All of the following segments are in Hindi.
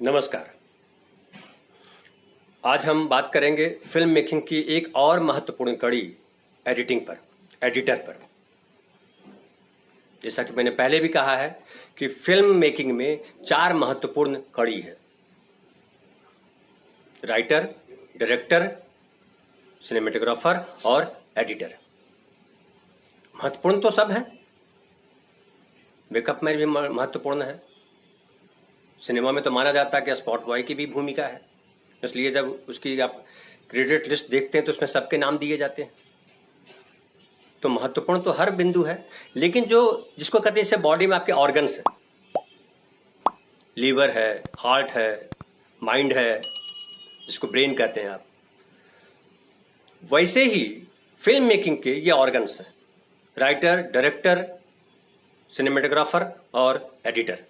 नमस्कार। आज हम बात करेंगे फिल्म मेकिंग की एक और महत्वपूर्ण कड़ी एडिटिंग पर, एडिटर पर। जैसा कि मैंने पहले भी कहा है कि फिल्म मेकिंग में 4 महत्वपूर्ण कड़ी है: राइटर, डायरेक्टर, सिनेमेटोग्राफर और एडिटर। महत्वपूर्ण तो सब है, मेकअप में भी महत्वपूर्ण है। सिनेमा में तो माना जाता है कि स्पॉट बॉय की भी भूमिका है, इसलिए जब उसकी आप क्रेडिट लिस्ट देखते हैं तो उसमें सबके नाम दिए जाते हैं। तो महत्वपूर्ण तो हर बिंदु है, लेकिन जिसको कहते हैं इससे बॉडी में आपके ऑर्गन्स है, लीवर है, हार्ट है, माइंड है, जिसको ब्रेन कहते हैं आप, वैसे ही फिल्म मेकिंग के ये ऑर्गन्स हैं: राइटर, डायरेक्टर, सिनेमेटोग्राफर और एडिटर।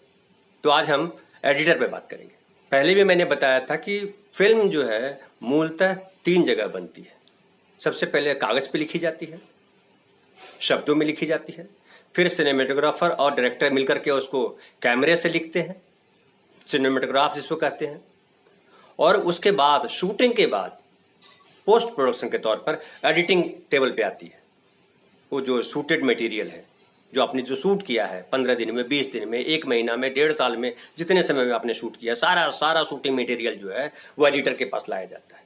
तो आज हम एडिटर पे बात करेंगे। पहले भी मैंने बताया था कि फिल्म जो है मूलतः 3 जगह बनती है। सबसे पहले कागज पे लिखी जाती है, शब्दों में लिखी जाती है, फिर सिनेमेटोग्राफर और डायरेक्टर मिलकर के उसको कैमरे से लिखते हैं, सिनेमेटोग्राफ जिसको कहते हैं, और उसके बाद शूटिंग के बाद पोस्ट प्रोडक्शन के तौर पर एडिटिंग टेबल पे आती है। वो जो शूटेड मटेरियल है, जो आपने जो शूट किया है 15 दिन में, 20 दिन में, 1 महीना में, 1.5 साल में, जितने समय में आपने शूट किया, सारा शूटिंग मटेरियल जो है वो एडिटर के पास लाया जाता है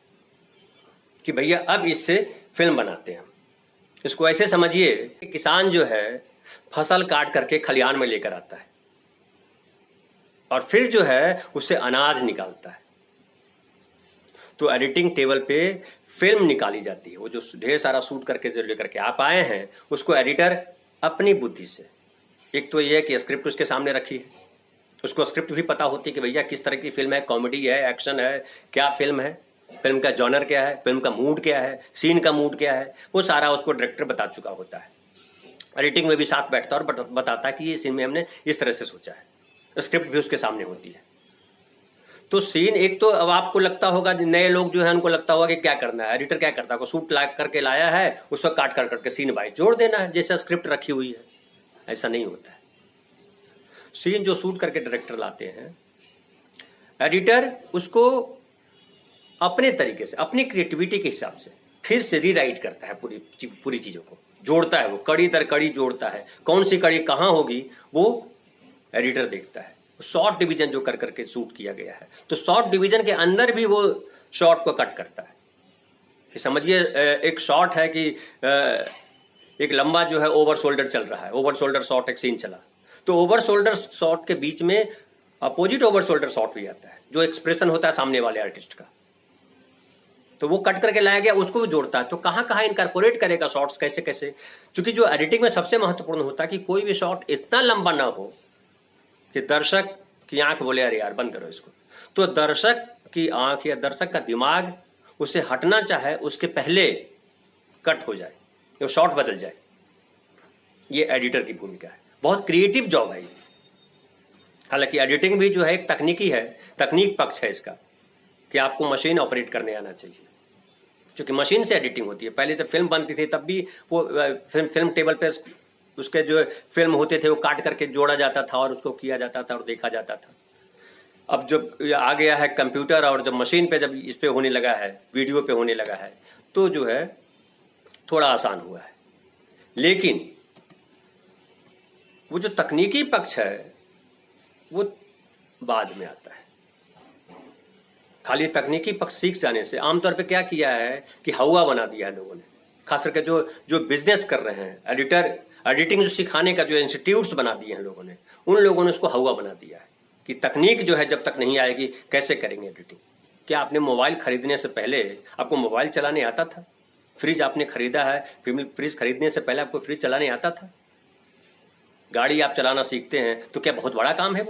कि भैया अब इससे फिल्म बनाते हैं। इसको ऐसे समझिए कि किसान जो है फसल काट करके खलिहान में लेकर आता है और फिर जो है उससे अनाज निकालता है। तो एडिटिंग टेबल पे फिल्म निकाली जाती है। वो जो ढेर सारा शूट करके जो लेकर के आप आए हैं, उसको एडिटर अपनी बुद्धि से, एक तो ये है कि स्क्रिप्ट उसके सामने रखी है, उसको स्क्रिप्ट भी पता होती है कि भैया किस तरह की फिल्म है, कॉमेडी है, एक्शन है, क्या फिल्म है, फिल्म का जॉनर क्या है, फिल्म का मूड क्या है, सीन का मूड क्या है, वो सारा उसको डायरेक्टर बता चुका होता है। एडिटिंग में भी साथ बैठता है और बताता है कि ये सीन में हमने इस तरह से सोचा है। स्क्रिप्ट भी उसके सामने होती है। तो सीन एक तो अब आपको लगता होगा, नए लोग जो है उनको लगता होगा कि क्या करना है, एडिटर क्या करता है, शूट ला करके लाया है, उसको काट कर करके सीन बाई जोड़ देना है जैसे स्क्रिप्ट रखी हुई है। ऐसा नहीं होता है। सीन जो शूट करके डायरेक्टर लाते हैं, एडिटर उसको अपने तरीके से, अपनी क्रिएटिविटी के हिसाब से फिर से रीराइट करता है, पूरी चीजों को जोड़ता है, वो कड़ी दर कड़ी जोड़ता है। कौन सी कड़ी कहां होगी वो एडिटर देखता है। शॉर्ट डिवीजन जो कर करके शूट किया गया है, तो शॉर्ट डिवीजन के अंदर भी वो शॉर्ट को कट करता है। कि समझिए एक शॉट है कि एक लंबा जो है ओवर शोल्डर चल रहा है, ओवर शोल्डर शॉट एक सीन चला, तो ओवर शोल्डर शॉट के बीच में अपोजिट ओवर शोल्डर शॉट भी आता है, जो एक्सप्रेशन होता है सामने वाले आर्टिस्ट का, तो वो कट करके लाया गया, उसको भी जोड़ता है। तो कहां कहां इनकॉर्पोरेट करेगा शॉट्स, कैसे कैसे, क्योंकि जो एडिटिंग में सबसे महत्वपूर्ण होता है कि कोई भी शॉट इतना लंबा ना हो कि दर्शक की आंख बोले अरे यार बंद करो इसको। तो दर्शक की आंख या दर्शक का दिमाग उसे हटना चाहे उसके पहले कट हो जाए, तो शॉट बदल जाए। ये एडिटर की भूमिका है। बहुत क्रिएटिव जॉब है। हालांकि एडिटिंग भी जो है एक तकनीकी है, तकनीक पक्ष है इसका, कि आपको मशीन ऑपरेट करने आना चाहिए, क्योंकि मशीन से एडिटिंग होती है। पहले जब फिल्म बनती थी तब भी वो फिल्म टेबल पे उसके जो फिल्म होते थे वो काट करके जोड़ा जाता था और उसको किया जाता था और देखा जाता था। अब जब आ गया है कंप्यूटर और जब मशीन पे, जब इस पे होने लगा है, वीडियो पे होने लगा है, तो जो है थोड़ा आसान हुआ है। लेकिन वो जो तकनीकी पक्ष है वो बाद में आता है। खाली तकनीकी पक्ष सीख जाने से आमतौर पे क्या किया है कि हवा बना दिया है लोगों ने। खास करके जो बिजनेस कर रहे हैं, एडिटिंग जो सिखाने का जो इंस्टीट्यूट्स बना दिए हैं लोगों ने, उन लोगों ने उसको हवा बना दिया है कि तकनीक जो है जब तक नहीं आएगी कैसे करेंगे एडिटिंग। क्या आपने मोबाइल खरीदने से पहले आपको मोबाइल चलाने आता था? फ्रिज आपने खरीदा है, फ्रिज खरीदने से पहले आपको फ्रिज चलाने आता था? गाड़ी आप चलाना सीखते हैं तो क्या बहुत बड़ा काम है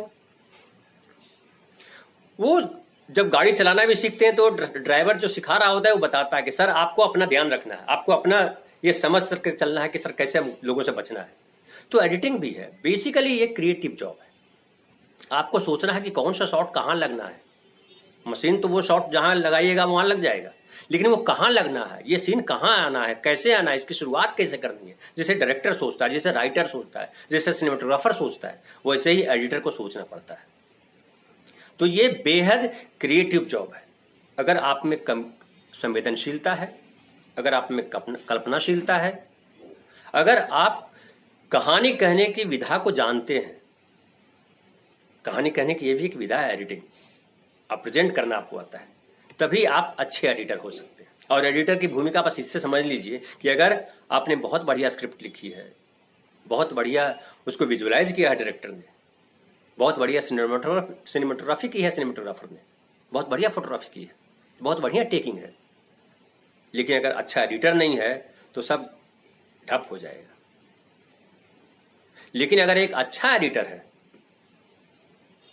वो जब गाड़ी चलाना भी सीखते हैं तो ड्राइवर जो सिखा रहा होता है वो बताता है कि सर आपको अपना ध्यान रखना है, आपको अपना ये समझ कर चलना है कि सर कैसे लोगों से बचना है। तो एडिटिंग भी है, बेसिकली ये क्रिएटिव जॉब है। आपको सोचना है कि कौन सा शॉट कहाँ लगना है। मशीन तो वो शॉट जहां लगाइएगा वहां लग जाएगा, लेकिन वो कहाँ लगना है, ये सीन कहाँ आना है, कैसे आना है, इसकी शुरुआत कैसे करनी है। जैसे डायरेक्टर सोचता है, जैसे राइटर सोचता है, जैसे सिनेमेटोग्राफर सोचता है, वैसे ही एडिटर को सोचना पड़ता है। तो ये बेहद क्रिएटिव जॉब है। अगर आप में संवेदनशीलता है, अगर आप में कल्पनाशीलता है, अगर आप कहानी कहने की विधा को जानते हैं, कहानी कहने की ये भी एक विधा है एडिटिंग, आप प्रेजेंट करना आपको आता है, तभी आप अच्छे एडिटर हो सकते हैं। और एडिटर की भूमिका बस इससे समझ लीजिए कि अगर आपने बहुत बढ़िया स्क्रिप्ट लिखी है, बहुत बढ़िया उसको विजुअलाइज किया है डायरेक्टर ने, बहुत बढ़िया सिनेमेटोग्राफी की है सिनेमेटोग्राफर ने, बहुत बढ़िया फोटोग्राफी की है, बहुत बढ़िया टेकिंग है, लेकिन अगर अच्छा एडिटर नहीं है तो सब ठप हो जाएगा। लेकिन अगर एक अच्छा एडिटर है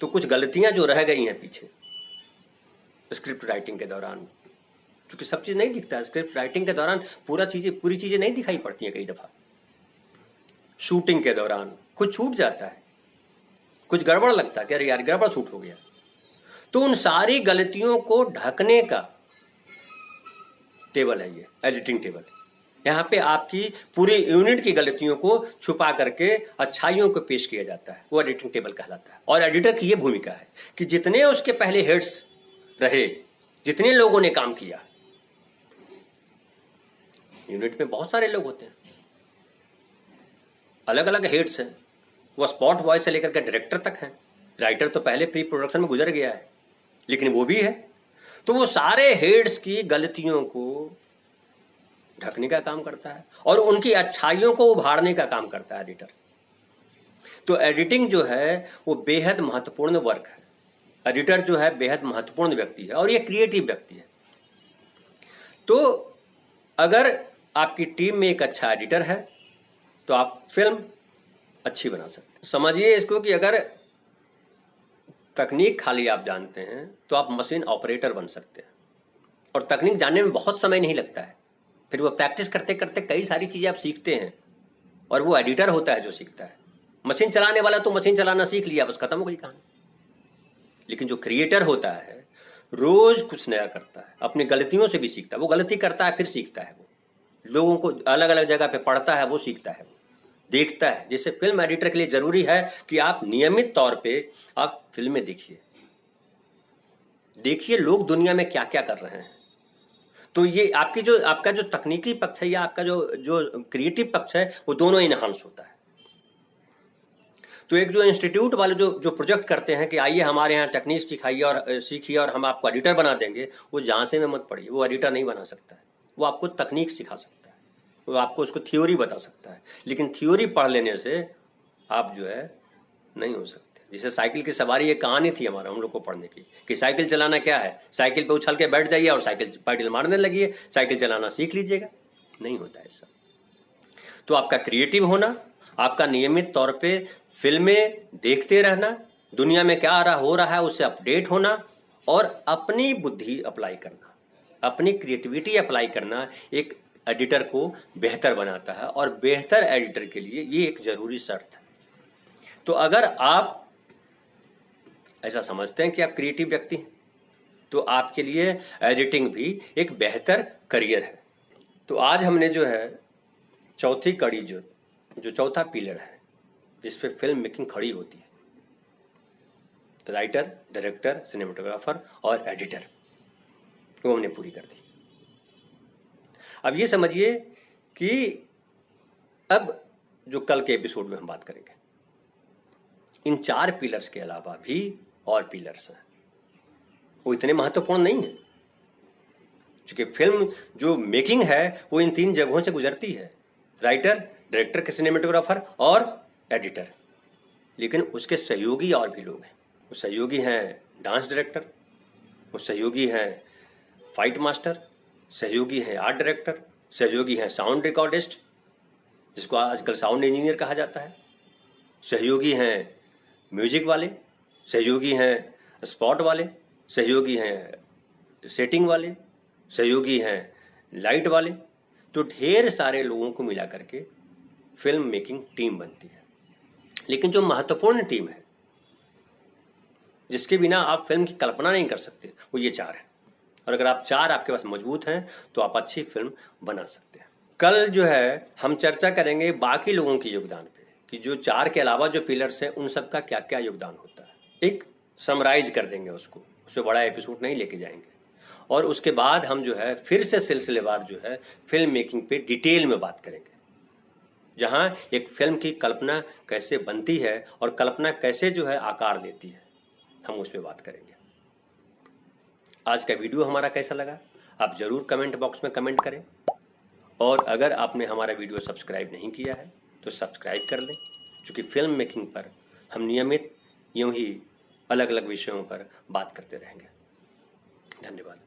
तो कुछ गलतियां जो रह गई हैं पीछे स्क्रिप्ट राइटिंग के दौरान, क्योंकि सब चीज नहीं दिखता है स्क्रिप्ट राइटिंग के दौरान, पूरी चीजें नहीं दिखाई पड़ती हैं। कई दफा शूटिंग के दौरान कुछ छूट जाता है, कुछ गड़बड़ लगता है कि अरे यार गड़बड़ शूट हो गया, तो उन सारी गलतियों को ढकने का टेबल है ये एडिटिंग टेबल। यहाँ पे आपकी पूरी यूनिट की गलतियों को छुपा करके अच्छाइयों को पेश किया जाता है, वो एडिटिंग टेबल कहलाता है। और एडिटर की ये भूमिका है कि जितने उसके पहले हेड्स रहे, जितने लोगों ने काम किया, यूनिट में बहुत सारे लोग होते हैं, अलग अलग हेड्स हैं, वो स्पॉट बॉय से लेकर के डायरेक्टर तक हैं। राइटर तो पहले प्री प्रोडक्शन में गुजर गया है, लेकिन वो भी है। तो वो सारे हेड्स की गलतियों को ढकने का काम करता है और उनकी अच्छाइयों को उभारने का काम करता है एडिटर। तो एडिटिंग जो है वो बेहद महत्वपूर्ण वर्क है। एडिटर जो है बेहद महत्वपूर्ण व्यक्ति है और ये क्रिएटिव व्यक्ति है। तो अगर आपकी टीम में एक अच्छा एडिटर है तो आप फिल्म अच्छी बना सकते हैं। समझिए इसको कि अगर तकनीक खाली आप जानते हैं तो आप मशीन ऑपरेटर बन सकते हैं, और तकनीक जानने में बहुत समय नहीं लगता है। फिर वो प्रैक्टिस करते करते कई सारी चीजें आप सीखते हैं, और वो एडिटर होता है जो सीखता है। मशीन चलाने वाला तो मशीन चलाना सीख लिया, बस खत्म हो गई कहानी। लेकिन जो क्रिएटर होता है रोज कुछ नया करता है, अपनी गलतियों से भी सीखता है, वो गलती करता है फिर सीखता है, वो लोगों को अलग अलग जगह पे पढ़ता है, वो सीखता है, देखता है। जैसे फिल्म एडिटर के लिए जरूरी है कि आप नियमित तौर पे आप फिल्में देखिए लोग दुनिया में क्या क्या कर रहे हैं। तो ये आपका जो तकनीकी पक्ष है या आपका जो क्रिएटिव पक्ष है, वो दोनों इनहांस होता है। तो एक जो इंस्टीट्यूट वाले जो प्रोजेक्ट करते हैं कि आइए हमारे यहाँ टेक्निक सिखाइए और सीखिए और हम आपको एडिटर बना देंगे, वो झांसे में मत पड़िए, वो एडिटर नहीं बना सकता है। वो आपको तकनीक सिखा सकता है, वो आपको उसको थ्योरी बता सकता है, लेकिन थ्योरी पढ़ लेने से आप जो है नहीं हो सकते। जैसे साइकिल की सवारी एक कहानी थी हमारा हम लोग को पढ़ने की कि साइकिल चलाना क्या है, साइकिल पे उछल के बैठ जाइए और साइकिल पैडल मारने लगिए, साइकिल चलाना सीख लीजिएगा। नहीं होता ऐसा। तो आपका क्रिएटिव होना, आपका नियमित तौर पे फिल्में देखते रहना, दुनिया में क्या हो रहा है उससे अपडेट होना और अपनी बुद्धि अप्लाई करना, अपनी क्रिएटिविटी अप्लाई करना एक एडिटर को बेहतर बनाता है। और बेहतर एडिटर के लिए ये एक जरूरी शर्त है। तो अगर आप ऐसा समझते हैं कि आप क्रिएटिव व्यक्ति हैं, तो आपके लिए एडिटिंग भी एक बेहतर करियर है। तो आज हमने जो है चौथी कड़ी जो चौथा पिलर है जिस पे फिल्म मेकिंग खड़ी होती है, राइटर, डायरेक्टर, सिनेमेटोग्राफर और एडिटर, वो हमने पूरी कर दी। अब ये समझिए कि अब जो कल के एपिसोड में हम बात करेंगे, इन 4 पिलर्स के अलावा भी और पिलर्स हैं, वो इतने महत्वपूर्ण नहीं है, क्योंकि फिल्म जो मेकिंग है वो इन 3 जगहों से गुजरती है, राइटर, डायरेक्टर, सिनेमेटोग्राफर और एडिटर। लेकिन उसके सहयोगी और भी लोग हैं। वो सहयोगी हैं डांस डायरेक्टर, वो सहयोगी हैं फाइट मास्टर, सहयोगी हैं आर्ट डायरेक्टर, सहयोगी हैं साउंड रिकॉर्डिस्ट जिसको आजकल साउंड इंजीनियर कहा जाता है, सहयोगी हैं म्यूजिक वाले, सहयोगी हैं स्पॉट वाले, सहयोगी हैं सेटिंग वाले, सहयोगी हैं लाइट वाले। तो ढेर सारे लोगों को मिला करके फिल्म मेकिंग टीम बनती है। लेकिन जो महत्वपूर्ण टीम है जिसके बिना आप फिल्म की कल्पना नहीं कर सकते, वो ये 4 है। और अगर आप 4 आपके पास मजबूत हैं तो आप अच्छी फिल्म बना सकते हैं। कल जो है हम चर्चा करेंगे बाकी लोगों के योगदान पे कि जो 4 के अलावा जो पिलर्स हैं उन सब का क्या क्या योगदान होता है। एक समराइज कर देंगे उसको, उससे बड़ा एपिसोड नहीं लेके जाएंगे। और उसके बाद हम जो है फिर से सिलसिलेवार जो है फिल्म मेकिंग पे डिटेल में बात करेंगे, जहां एक फिल्म की कल्पना कैसे बनती है और कल्पना कैसे जो है आकार लेती है, हम उस पर बात करेंगे। आज का वीडियो हमारा कैसा लगा आप जरूर कमेंट बॉक्स में कमेंट करें, और अगर आपने हमारा वीडियो सब्सक्राइब नहीं किया है तो सब्सक्राइब कर लें, क्योंकि फिल्म मेकिंग पर हम नियमित यूं ही अलग अलग विषयों पर बात करते रहेंगे। धन्यवाद।